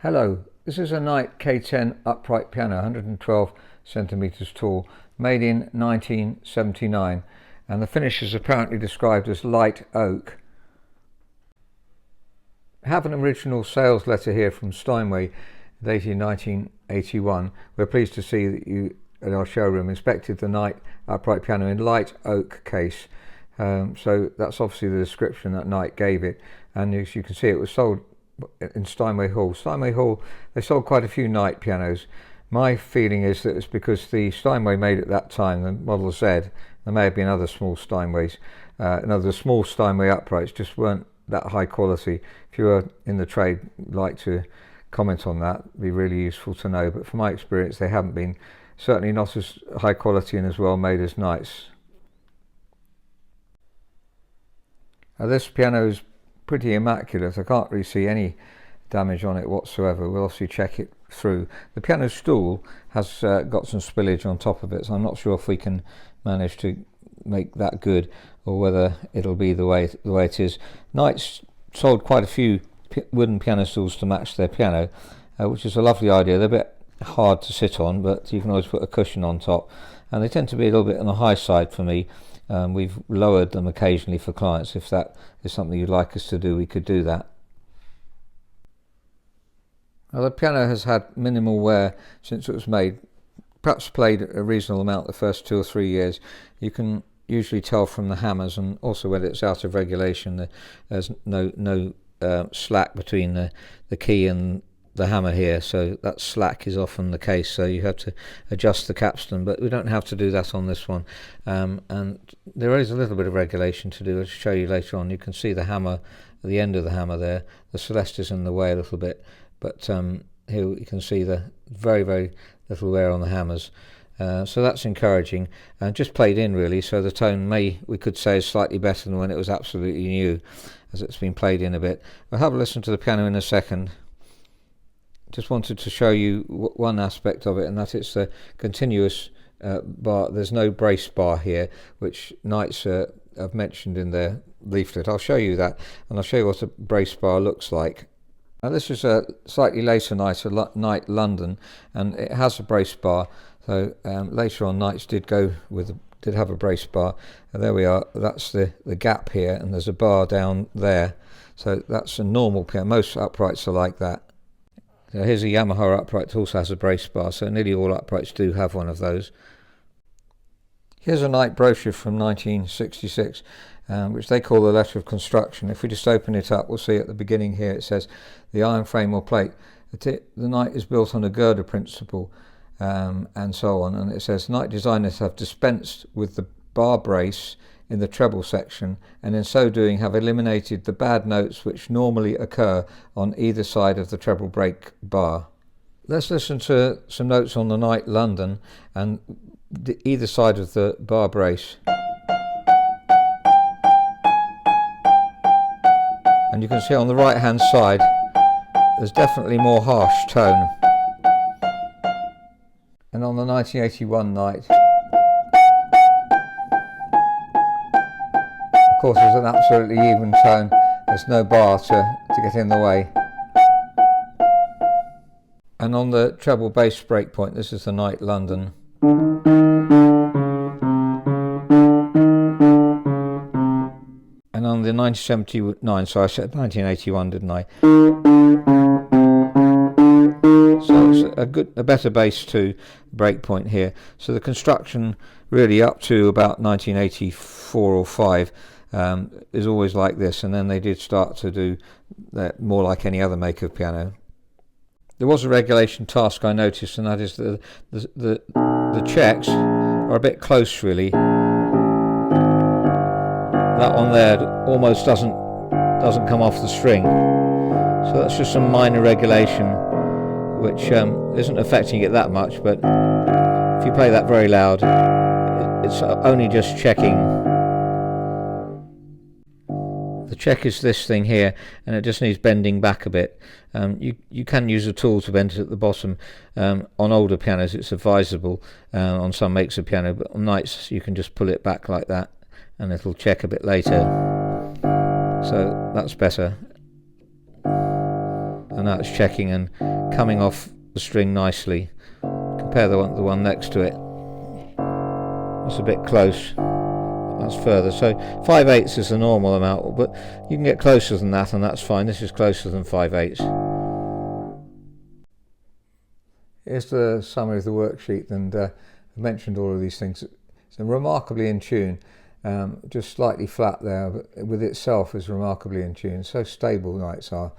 Hello, this is a Knight K10 upright piano, 112 centimeters tall, made in 1979, and the finish is apparently described as light oak. I have an original sales letter here from Steinway dated 1981. We're pleased to see that you at our showroom inspected the Knight upright piano in light oak case. So that's obviously the description that Knight gave it, and as you can see, it was sold in Steinway Hall. Steinway Hall, they sold quite a few Knight pianos. My feeling is that it's because the Steinway made at that time, the Model Z, there may have been other small Steinways, the small Steinway uprights just weren't that high quality. If you were in the trade, like to comment on that, it'd be really useful to know, but from my experience they haven't been, certainly not as high quality and as well made as Knight's. This piano is pretty immaculate. I can't really see any damage on it whatsoever. We'll obviously check it through. The piano stool has got some spillage on top of it, so I'm not sure if we can manage to make that good or whether it'll be the way it is. Knight's sold quite a few wooden piano stools to match their piano, which is a lovely idea. They're a bit hard to sit on, but you can always put a cushion on top, and they tend to be a little bit on the high side for me. We've lowered them occasionally for clients. If that is something you'd like us to do, we could do that. Now, the piano has had minimal wear since it was made, perhaps played a reasonable amount the first 2 or 3 years. You can usually tell from the hammers, and also whether it's out of regulation. There's no slack between the key and the hammer here, so that slack is often the case, so you have to adjust the capstan, but we don't have to do that on this one. And there is a little bit of regulation to do. I'll show you later on. You can see the hammer, the end of the hammer there. The Celeste is in the way a little bit, but here you can see the very little wear on the hammers. So that's encouraging, and just played in really, so the tone we could say is slightly better than when it was absolutely new, as it's been played in a bit. We'll have a listen to the piano in a second. Just wanted to show you one aspect of it, and that it's a continuous bar. There's no brace bar here, which Knights have mentioned in their leaflet. I'll show you that, and I'll show you what a brace bar looks like. Now, this is a slightly later Knight London, and it has a brace bar. So later on, Knights did have a brace bar. And there we are. That's the gap here, and there's a bar down there. So that's a normal piano. Most uprights are like that. So here's a Yamaha upright that also has a brace bar, so nearly all uprights do have one of those. Here's a Knight brochure from 1966, which they call the letter of construction. If we just open it up, we'll see at the beginning here it says the iron frame or plate. The Knight is built on a girder principle, and so on. And it says Knight designers have dispensed with the bar brace in the treble section, and in so doing have eliminated the bad notes which normally occur on either side of the treble brake bar. Let's listen to some notes on the Knight London and either side of the bar brace. And you can see on the right hand side there's definitely more harsh tone. And on the 1981 Knight, of course, there's an absolutely even tone. There's no bar to get in the way. And on the treble bass breakpoint, this is the Knight London. And on the 1979, so I said 1981, didn't I? So it's a better bass to breakpoint here. So the construction really up to about 1984 or 5 is always like this, and then they did start to do that more like any other make of piano. There was a regulation task I noticed, and that is the checks are a bit close really. That one there almost doesn't come off the string, so that's just some minor regulation which isn't affecting it that much, but if you play that very loud, it's only just checking. The check is this thing here, and it just needs bending back a bit. You can use a tool to bend it at the bottom. On older pianos it's advisable, on some makes of piano, but on Knights you can just pull it back like that and it'll check a bit later. So that's better. and that's checking and coming off the string nicely. Compare the one next to it. That's a bit close. That's further. So 5/8 is the normal amount, but you can get closer than that, and that's fine. This is closer than 5/8. Here's the summary of the worksheet, and I mentioned all of these things. It's remarkably in tune. Just slightly flat there, but with itself is remarkably in tune. So stable nights are.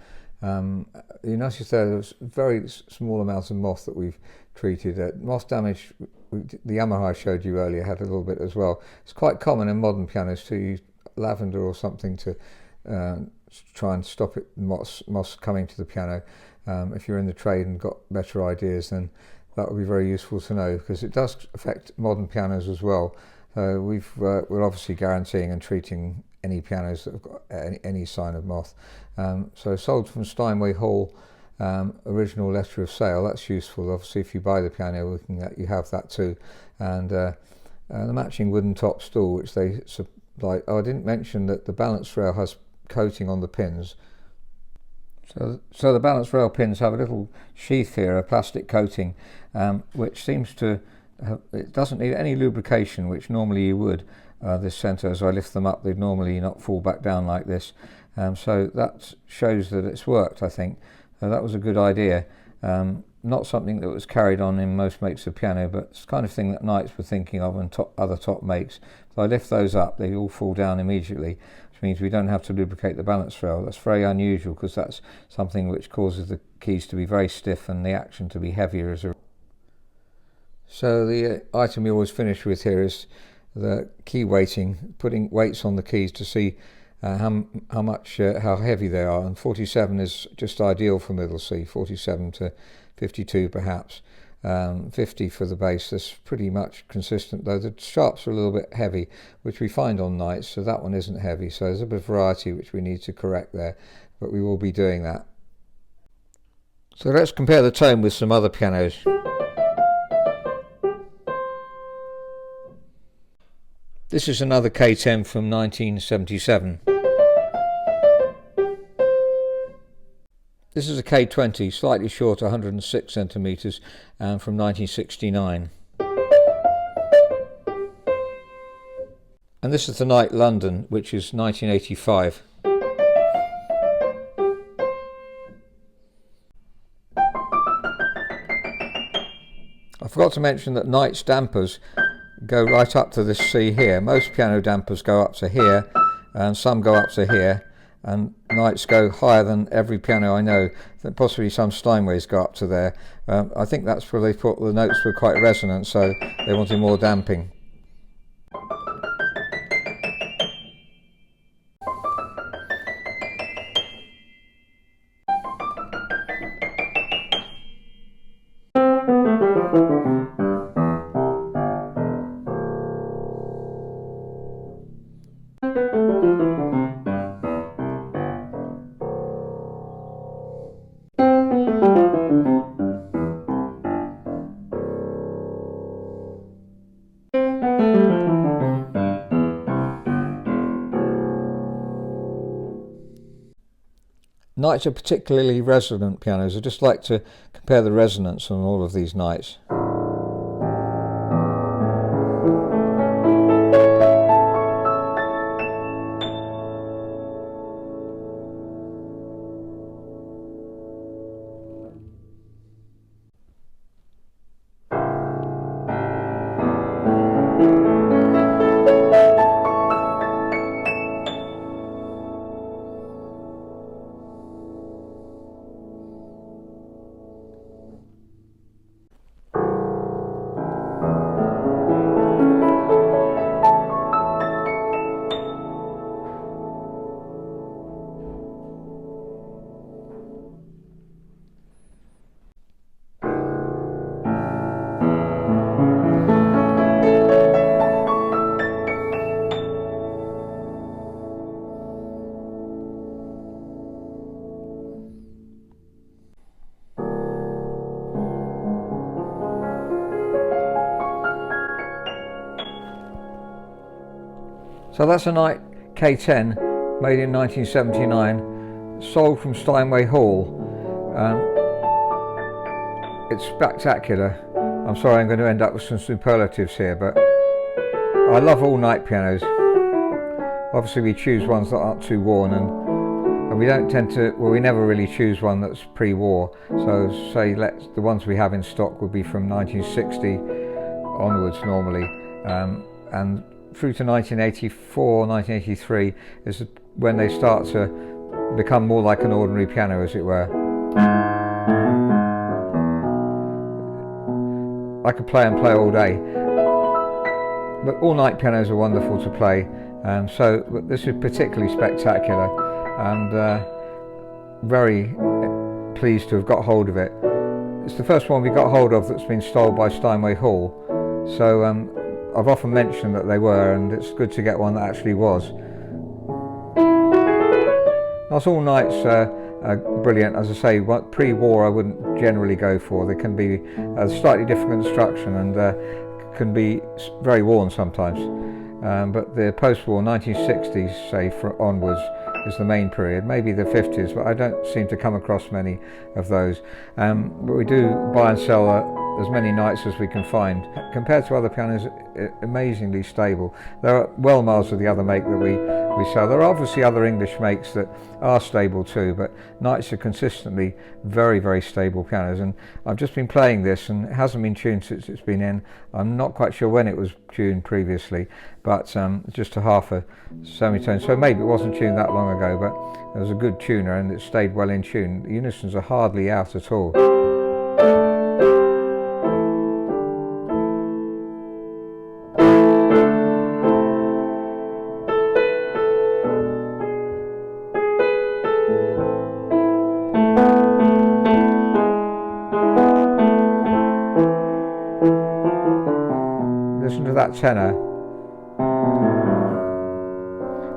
You notice there's very small amounts of moth that we've treated. Moth damage, the Yamaha I showed you earlier had a little bit as well. It's quite common in modern pianos to use lavender or something to try and stop moths coming to the piano. If you're in the trade and got better ideas, then that would be very useful to know, because it does affect modern pianos as well. We're obviously guaranteeing and treating any pianos that have got any sign of moth. So sold from Steinway Hall, original letter of sale. That's useful. Obviously, if you buy the piano, we can let you have that too. And the matching wooden top stool, which they supply. Oh, I didn't mention that the balance rail has coating on the pins. So the balance rail pins have a little sheath here, a plastic coating, which seems to it doesn't need any lubrication, which normally you would. This centre, as I lift them up, they'd normally not fall back down like this. So that shows that it's worked, I think. That was a good idea. Not something that was carried on in most makes of piano, but it's the kind of thing that Knights were thinking of, and other top makes. So I lift those up, they all fall down immediately, which means we don't have to lubricate the balance rail. That's very unusual, because that's something which causes the keys to be very stiff and the action to be heavier as a. So the item we always finish with here is the key weighting, putting weights on the keys to see how heavy they are. And 47 is just ideal for middle C, 47 to 52 perhaps. 50 for the bass. That's pretty much consistent, though the sharps are a little bit heavy, which we find on Knights, so that one isn't heavy. So there's a bit of variety which we need to correct there, but we will be doing that. So let's compare the tone with some other pianos. This is another K10 from 1977. This is a K20, slightly shorter, 106 centimetres, and from 1969. And this is the Knight London, which is 1985. I forgot to mention that Knight's dampers go right up to this C here. Most piano dampers go up to here, and some go up to here, and Knights go higher than every piano I know. Possibly some Steinways go up to there. I think that's where they thought the notes were quite resonant, so they wanted more damping. Knights are particularly resonant pianos. I just like to compare the resonance on all of these Knights. So that's a Knight K10 made in 1979, sold from Steinway Hall. It's spectacular. I'm sorry, I'm going to end up with some superlatives here, but I love all night pianos. Obviously we choose ones that aren't too worn, and we don't tend to, well, we never really choose one that's pre-war. So say the ones we have in stock would be from 1960 onwards normally, and through to 1984, 1983 is when they start to become more like an ordinary piano, as it were. I could play and play all day, but all night pianos are wonderful to play, so this is particularly spectacular, and very pleased to have got hold of it. It's the first one we got hold of that's been styled by Steinway Hall, so I've often mentioned that they were, and it's good to get one that actually was. Not all nights are brilliant, as I say. Pre-war I wouldn't generally go for. They can be a slightly different construction and can be very worn sometimes. But the post-war 1960s, say, onwards is the main period. Maybe the 50s, but I don't seem to come across many of those. But we do buy and sell as many nights as we can find. Compared to other pianos, amazingly stable. There are well miles of the other make that we sell. There are obviously other English makes that are stable too, but Knights are consistently very, very stable pianos. And I've just been playing this, and it hasn't been tuned since it's been in. I'm not quite sure when it was tuned previously, but just a half a semitone, so maybe it wasn't tuned that long ago, but it was a good tuner and it stayed well in tune. The unisons are hardly out at all. Listen to that tenor.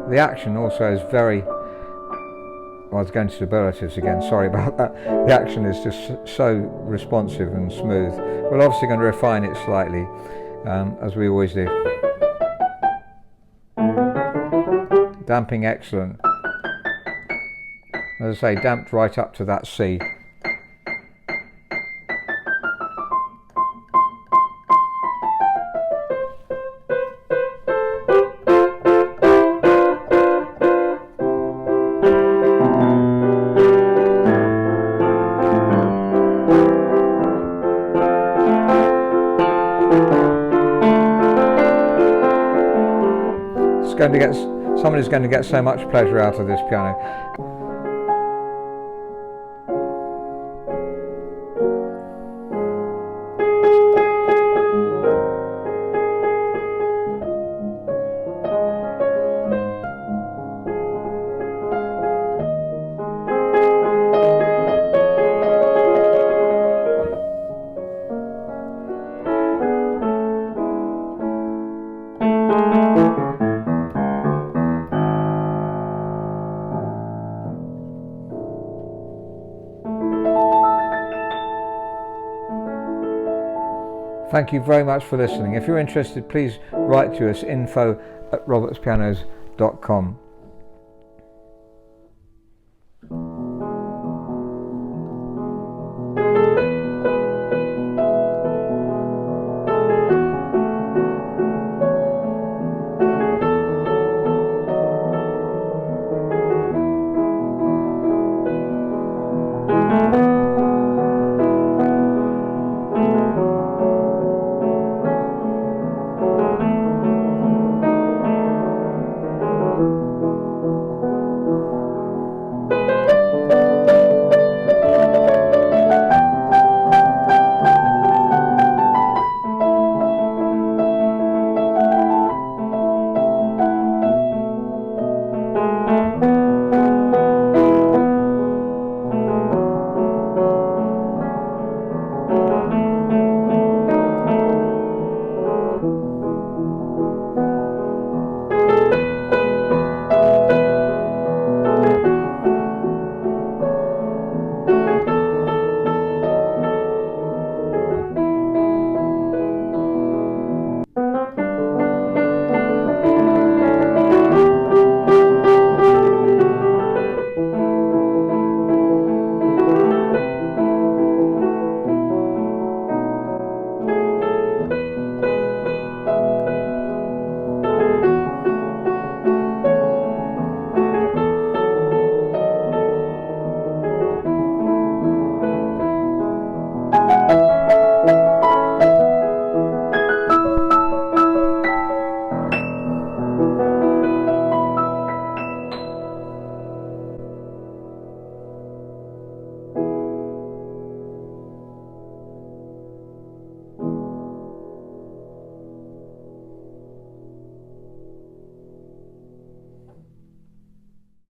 The action also is very, well, I was going to superlatives again, sorry about that. The action is just so responsive and smooth. We're obviously going to refine it slightly, as we always do. Damping excellent. As I say, damped right up to that C. Somebody's going to get so much pleasure out of this piano. Thank you very much for listening. If you're interested, please write to us, info@robertspianos.com.